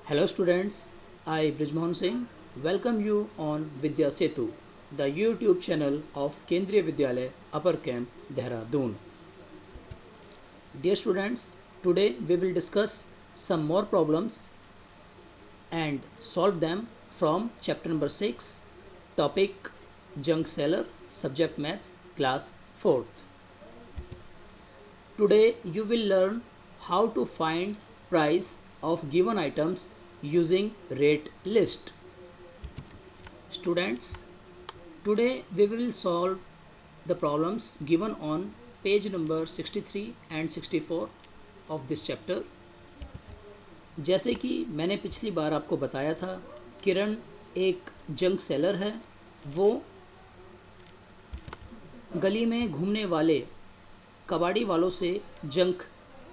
Hello students, I Brijmohan Singh welcome you on Vidya Setu, the YouTube channel of Kendriya Vidyalaya Upper Camp Dehradun. Dear students, today we will discuss some more problems and solve them from chapter number 6, topic Junk Seller, subject Maths, class 4th. Today you will learn how to find price of given items using rate list. Students, today we will solve the problems given on page number 63 and 64 of this chapter. जैसे कि मैंने पिछली बार आपको बताया था, किरण एक junk seller है। वो गली में घूमने वाले कबाड़ी वालों से जंक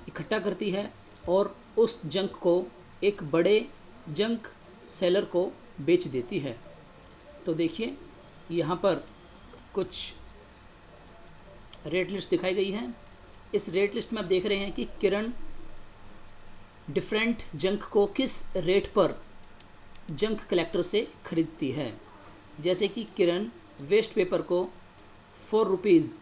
इकट्ठा करती है और उस जंक को एक बड़े जंक सेलर को बेच देती है। तो देखिए यहाँ पर कुछ रेट लिस्ट दिखाई गई है। इस रेट लिस्ट में आप देख रहे हैं कि किरण डिफरेंट जंक को किस रेट पर जंक कलेक्टर से खरीदती है। जैसे कि किरण वेस्ट पेपर को 4 रुपीज़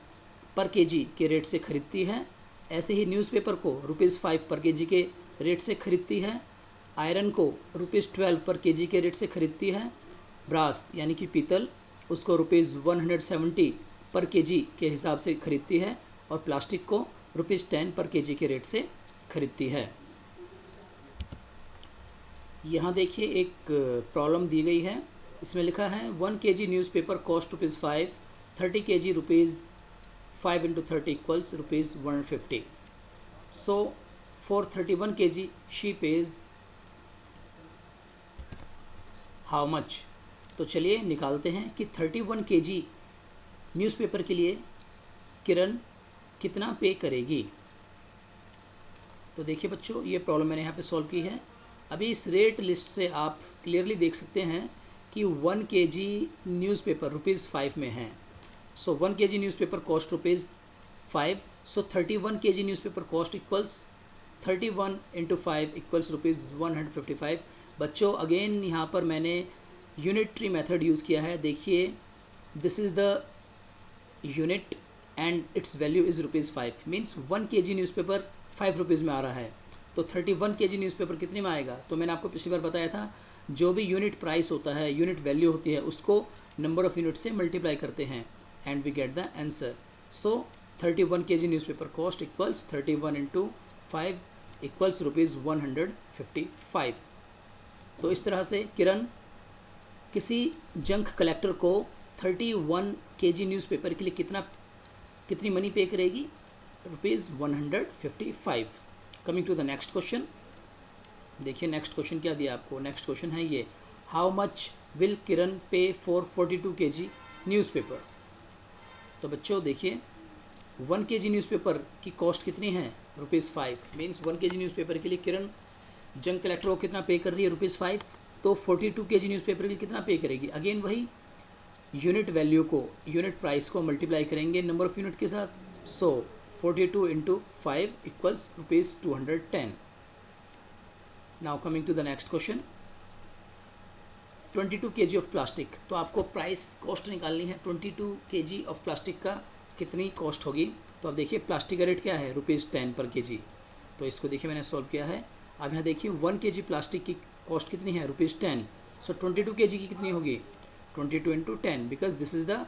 पर केजी के रेट से खरीदती है। ऐसे ही न्यूज़पेपर को ₹5 पर केजी के रेट से खरीदती है। आयरन को ₹12 पर केजी के रेट से खरीदती है। ब्रास यानी कि पीतल उसको ₹170 पर केजी के हिसाब से खरीदती है और प्लास्टिक को ₹10 पर केजी के रेट से खरीदती है। यहाँ देखिए एक प्रॉब्लम दी गई है। इसमें लिखा है 1 kg newspaper cost ₹5, 30 kg ₹5 into 30 equals ₹150. So for 31 kg she pays how much? तो चलिए निकालते हैं कि 31 kg न्यूज़पेपर के लिए किरण कितना पे करेगी। तो देखिए बच्चों, ये प्रॉब्लम मैंने यहाँ पे सॉल्व की है। अभी इस रेट लिस्ट से आप क्लियरली देख सकते हैं कि 1 kg न्यूज़पेपर ₹5 में है। सो 1 kg न्यूज़पेपर कॉस्ट ₹5। सो 31 kg newspaper cost equals 31 into 5 equals ₹155। बच्चों अगेन यहाँ पर मैंने यूनिटरी मेथड यूज़ किया है। देखिए this is the unit and its value is ₹5 means 1 kg newspaper 5 rupees में आ रहा है। तो 31 kg न्यूज़पेपर कितने में आएगा? तो मैंने आपको पिछली बार बताया था, जो भी यूनिट प्राइस होता है, यूनिट वैल्यू होती है, उसको नंबर ऑफ़ यूनिट से मल्टीप्लाई करते हैं and we get the answer. So 31 kg newspaper cost equals 31 into 5 equals ₹155. तो इस तरह से किरण किसी जंक कलेक्टर को 31 kg न्यूज़पेपर के लिए कितनी मनी पे करेगी? ₹155. Coming to the next question. देखिए नेक्स्ट क्वेश्चन क्या दिया आपको। नेक्स्ट क्वेश्चन है ये, हाउ मच विल किरण पे फॉर 42 kg न्यूज़पेपर। तो बच्चों देखिए 1 kg न्यूज़पेपर की कॉस्ट कितनी है? ₹5 मीन्स 1 kg न्यूज़पेपर के लिए किरण जंक कलेक्टर को कितना पे कर रही है? ₹5। तो 42 kg न्यूज़पेपर के लिए कितना पे करेगी? अगेन वही यूनिट वैल्यू को, यूनिट प्राइस को मल्टीप्लाई करेंगे नंबर ऑफ़ यूनिट के साथ। So 42 into 5 equals ₹210। Now coming to the next question, 22 kg of plastic. तो आपको प्राइस कॉस्ट निकालनी है 22 kg ऑफ प्लास्टिक का कितनी कॉस्ट होगी। तो अब देखिए प्लास्टिक का रेट क्या है? ₹10 पर केजी। तो इसको देखिए मैंने सॉल्व किया है। अब यहाँ देखिए 1 kg प्लास्टिक की कॉस्ट कितनी है? ₹10। सो 22 kg की कितनी होगी? 22 into 10 because this is the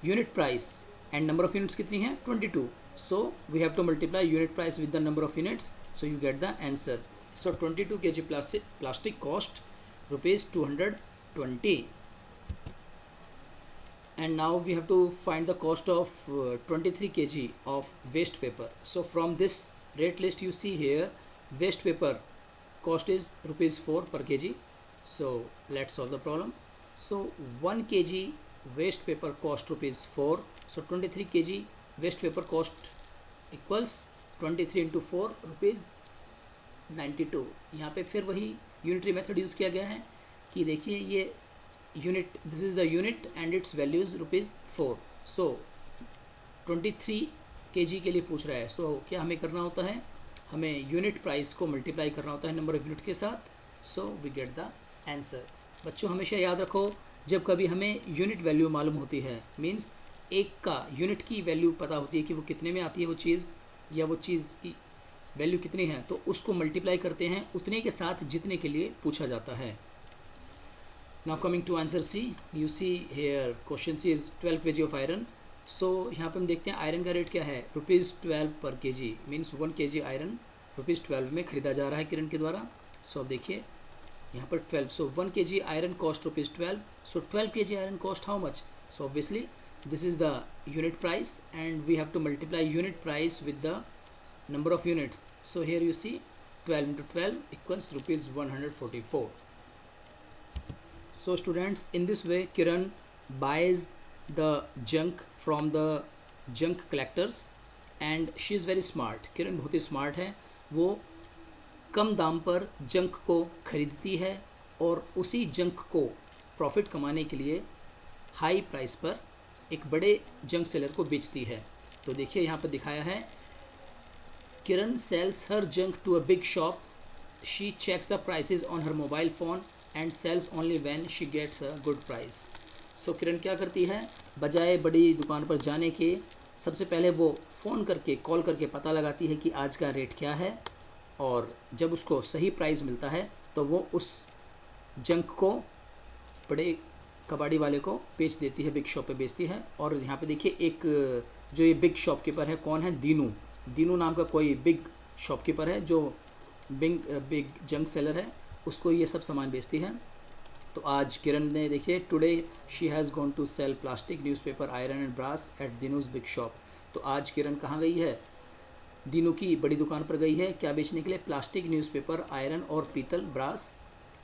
unit price and number of units कितनी है? 22। So we have to multiply unit price with the number of units, so you get the answer. So 22 kg plastic cost ₹220. And now we have to find the cost of 23 kg of waste paper. So from this rate list you see here, waste paper cost is ₹4 per kg. So let's solve the problem. So 1 kg waste paper cost ₹4. So 23 kg waste paper cost equals 23 into 4 ₹92. यहाँ पे फिर वही unitary method use किया गया है कि देखिए ये unit, this is the unit and its value is ₹4. So 23 kg के लिए पूछ रहा है। सो क्या हमें करना होता है? हमें यूनिट प्राइस को मल्टीप्लाई करना होता है नंबर ऑफ यूनिट के साथ। So we get the answer. बच्चों हमेशा याद रखो, जब कभी हमें यूनिट वैल्यू मालूम होती है, मीन्स एक का यूनिट की वैल्यू पता होती है कि वो कितने में आती है वो चीज़, या वो चीज़ की वैल्यू कितनी है, तो उसको मल्टीप्लाई करते हैं उतने के साथ जितने के लिए पूछा जाता है। Now coming to answer C, you see here question C is 12 kg of iron. So यहाँ पे हम देखते हैं आयरन का रेट क्या है, ₹12 पर kg, मीन्स 1 kg आयरन ₹12 में खरीदा जा रहा है किरण के द्वारा। सो अब देखिए यहाँ पर 12, सो 1 kg iron cost ₹12, so 12 kg iron cost how much, so obviously this is the unit price and we have to multiply unit price with the number of units. So here you see 12 into 12 equals ₹144. So students, in this way Kiran buys the junk from the junk collectors and she is very smart. किरण बहुत ही smart है, वो कम दाम पर junk को खरीदती है और उसी जंक को प्रॉफिट कमाने के लिए हाई प्राइस पर एक बड़े जंक सेलर को बेचती है। तो देखिए यहाँ पर दिखाया है, Kiran sells her junk to a big shop, she checks the prices on her mobile phone and sells only when she gets a good price. So Kiran क्या करती है, बजाय बड़ी दुकान पर जाने के सबसे पहले वो फ़ोन करके कॉल करके पता लगाती है कि आज का रेट क्या है, और जब उसको सही प्राइस मिलता है तो वो उस जंक को बड़े कबाड़ी वाले को बेच देती है, बिग शॉप पे बेचती है। और यहाँ पे देखिए एक जो ये बिग शॉपकीपर है, कौन है, दीनू, दीनू नाम का कोई बिग शॉपकीपर है जो बिग जंक सेलर है, उसको ये सब सामान बेचती है। तो आज किरण ने देखिए, today she has gone to sell plastic, newspaper, iron and brass at Dinu's big shop. तो आज किरण कहाँ गई है, दीनू की बड़ी दुकान पर गई है, क्या बेचने के लिए, प्लास्टिक, न्यूज़पेपर, आयरन और पीतल, ब्रास।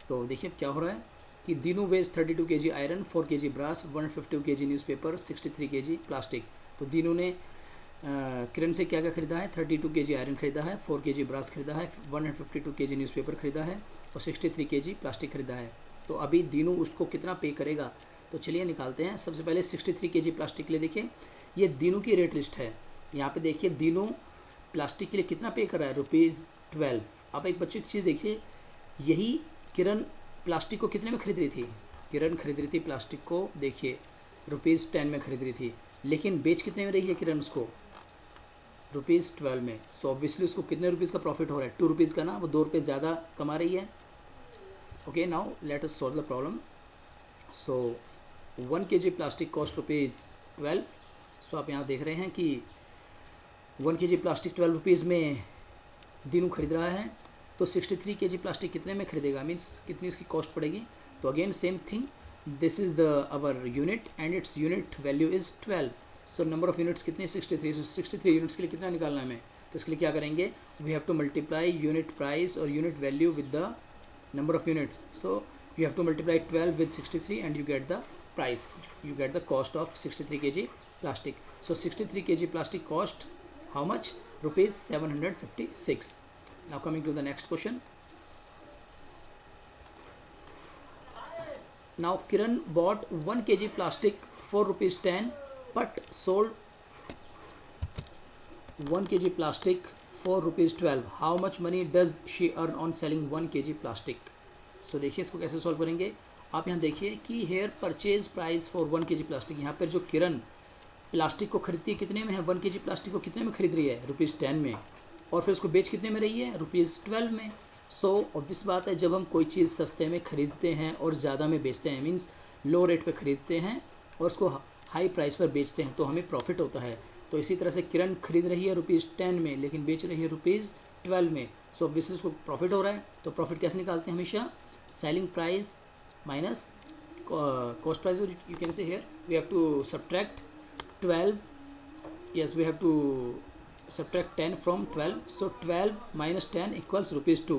तो देखिए क्या हो रहा है कि Dinu weighs 32 kg iron, 4 kg brass, 150 kg newspaper, 63 kg plastic. तो दीनू ने किरण से क्या क्या खरीदा है, 32 kg आयरन खरीदा है, 4 kg ब्रास खरीदा है, 152 kg न्यूज़पेपर खरीदा है और 63 kg प्लास्टिक खरीदा है। तो अभी दीनू उसको कितना पे करेगा, तो चलिए निकालते हैं। सबसे पहले 63 kg प्लास्टिक के लिए देखिए, ये दीनू की रेट लिस्ट है। यहाँ पे देखिए दीनू प्लास्टिक के लिए कितना पे कर रहा है, ₹12। अब एक बच्चे की चीज़ देखिए, यही किरण प्लास्टिक को कितने में खरीद रही थी, किरण खरीद रही थी प्लास्टिक को, देखिए ₹10 में खरीद रही थी, लेकिन बेच कितने में रही है किरण उसको, ₹12 में। सो ऑब्वियसली उसको कितने रुपीज़ का प्रॉफिट हो रहा है, ₹2 का ना, वो ₹2 ज़्यादा कमा रही है। Okay, now let us solve the problem. So 1 kg plastic cost ₹12। सो आप यहाँ देख रहे हैं कि 1 kg प्लास्टिक ₹12 में दीनू खरीद रहा है, तो 63 kg प्लास्टिक कितने में खरीदेगा, मीन्स कितनी उसकी कॉस्ट पड़ेगी। तो again same thing, this is the our unit and it's unit value is 12। So number of units कितने, 63। सो 63 यूनिट्स के लिए कितना निकालना है हमें, तो इसके लिए क्या करेंगे, we have to multiply unit price और unit value with the number of units. So you have to multiply 12 with 63 and you get the price, you get the cost of 63 kg plastic. So 63 kg plastic cost how much, ₹756। Now coming to the next question. Now Kiran bought 1 kg plastic for ₹10 but sold 1 kg plastic for ₹12. How much money does she earn on selling 1 kg plastic? So देखिए इसको कैसे solve करेंगे। आप यहाँ देखिए कि here purchase price for 1 kg plastic, यहाँ पर जो किरण प्लास्टिक को खरीदती है कितने में है, 1 kg प्लास्टिक को कितने में खरीद रही है, ₹10 में, और फिर उसको बेच कितने में रही है, ₹12 में। सो ऑब्वियस बात है, जब हम कोई चीज़ सस्ते में खरीदते हैं और ज़्यादा में बेचते हैं, मीन्स लो रेट पे खरीदते हैं और उसको हाई प्राइस पर बेचते हैं, तो हमें प्रॉफिट होता है। तो इसी तरह से किरण खरीद रही है ₹10 में, लेकिन बेच रही है ₹12 में। सो ऑब्वियसली उसको प्रॉफिट हो रहा है। तो प्रॉफिट कैसे निकालते हैं, हमेशा selling price minus cost price. You can say here we have to subtract 12, yes we have to subtract 10 from 12, so 12 minus 10 equals ₹2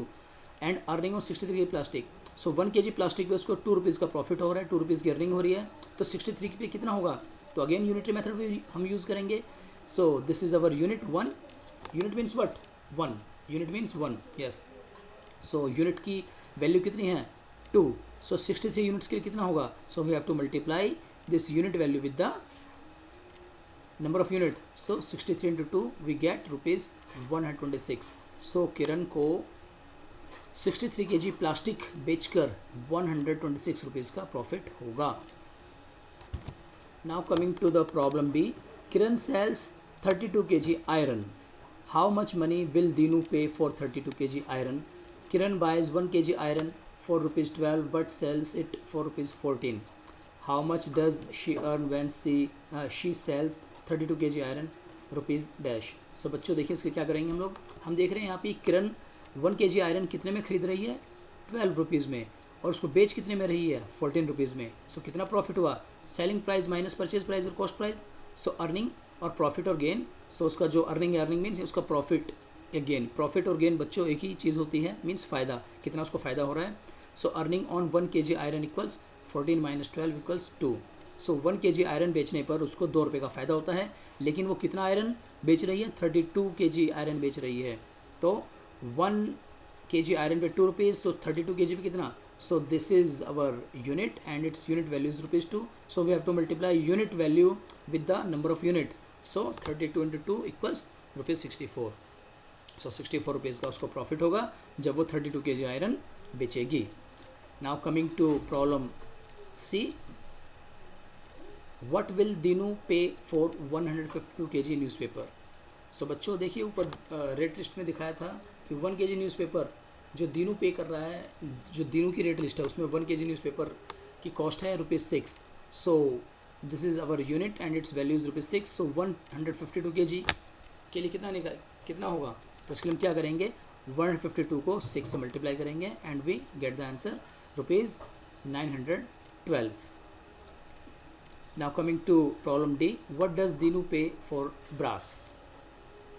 and earning on 63 kg plastic. So 1 kg plastic पे उसको ₹2 का profit हो रहा है, ₹2 की earning हो रही है, तो 63 पे कितना होगा, तो अगेन यूनिटरी मेथड भी हम यूज़ करेंगे। सो this is our unit 1, unit means what, 1, unit means 1, yes. So unit की वैल्यू कितनी है, 2। सो 63 यूनिट्स के लिए कितना होगा, so we have to multiply this unit value with the number of units. So 63 into 2 we get ₹126. So किरण को 63 kg plastic बेचकर 126 rupees का प्रॉफिट होगा। Now coming to the problem B, Kiran sells 32 kg iron, how much money will Dinu pay for 32 kg iron? Kiran buys 1 kg iron for ₹12 but sells it for ₹14. How much does she earn when she sells 32 kg iron rupees dash? So बच्चों देखिए इसके क्या करेंगे हम देख रहे हैं यहाँ पे किरण 1 kg आयरन कितने में खरीद रही है? 12 रुपीज़ में, और उसको बेच कितने में रही है? 14 रुपीज़ में। सो कितना प्रॉफिट हुआ? Selling price minus purchase price और कॉस्ट प्राइस, सो अर्निंग और प्रॉफिट और गेन। सो उसका जो अर्निंग है, अर्निंग मीन्स उसका प्रॉफिट या गेन। प्रॉफिट और गेन बच्चों एक ही चीज़ होती है, मीन्स फ़ायदा, कितना उसको फ़ायदा हो रहा है। So earning on 1 kg iron equals 14 minus 12 equals 2। So 1 kg iron बेचने पर उसको 2 रुपये का फ़ायदा होता है, लेकिन वो कितना आयरन बेच रही है? 32 kg आयरन बेच रही है। तो 1 kg आयरन पे 2 रुपीज़, तो 32 kg पे कितना? So this is our unit and it's unit value is ₹2। So we have to multiply unit value with the number of units. So 32 × 2 equals ₹64। So 64 rupees का उसको प्रॉफिट होगा जब वो 32 kg iron बेचेगी। Now coming to problem C, what will Dinu pay for 152 kg newspaper? So बच्चों देखिए ऊपर rate list में दिखाया था कि 1 kg न्यूज़पेपर जो दीनू पे कर रहा है, जो दीनू की रेट लिस्ट है उसमें 1 kg न्यूज़पेपर की कॉस्ट है ₹6। So this is our unit and its value is ₹6। So 152 kg के लिए कितना होगा? तो इसके लिए हम क्या करेंगे? 152 को 6 से मल्टीप्लाई करेंगे and we get the answer ₹912. Now coming to problem D, what does Dinu pay for brass?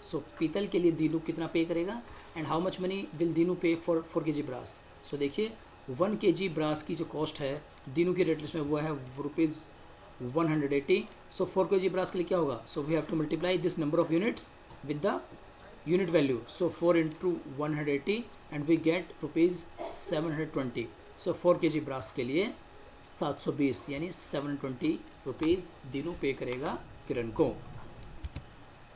So पीतल के लिए दीनू कितना पे करेगा and how much money will Dinu pay for 4 kg brass? सो देखिए 1 kg ब्रास की जो कॉस्ट है दीनू के रेट लिस्ट में वो है ₹180। सो 4 kg ब्रास के लिए क्या होगा? So we have to multiply this number of units with the unit value. So 4 × 180 and we get ₹720। So 4 kg brass के लिए 720 यानी 720 रुपीज़ दीनू पे करेगा किरण को।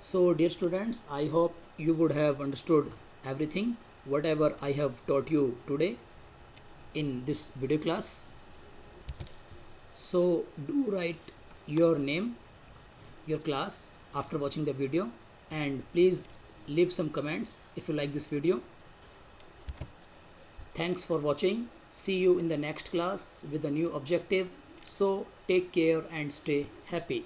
So dear students, I hope you would have understood everything whatever I have taught you today in this video class. So do write your name, your class after watching the video, and please leave some comments if you like this video. Thanks for watching. See you in the next class with a new objective. So take care and stay happy.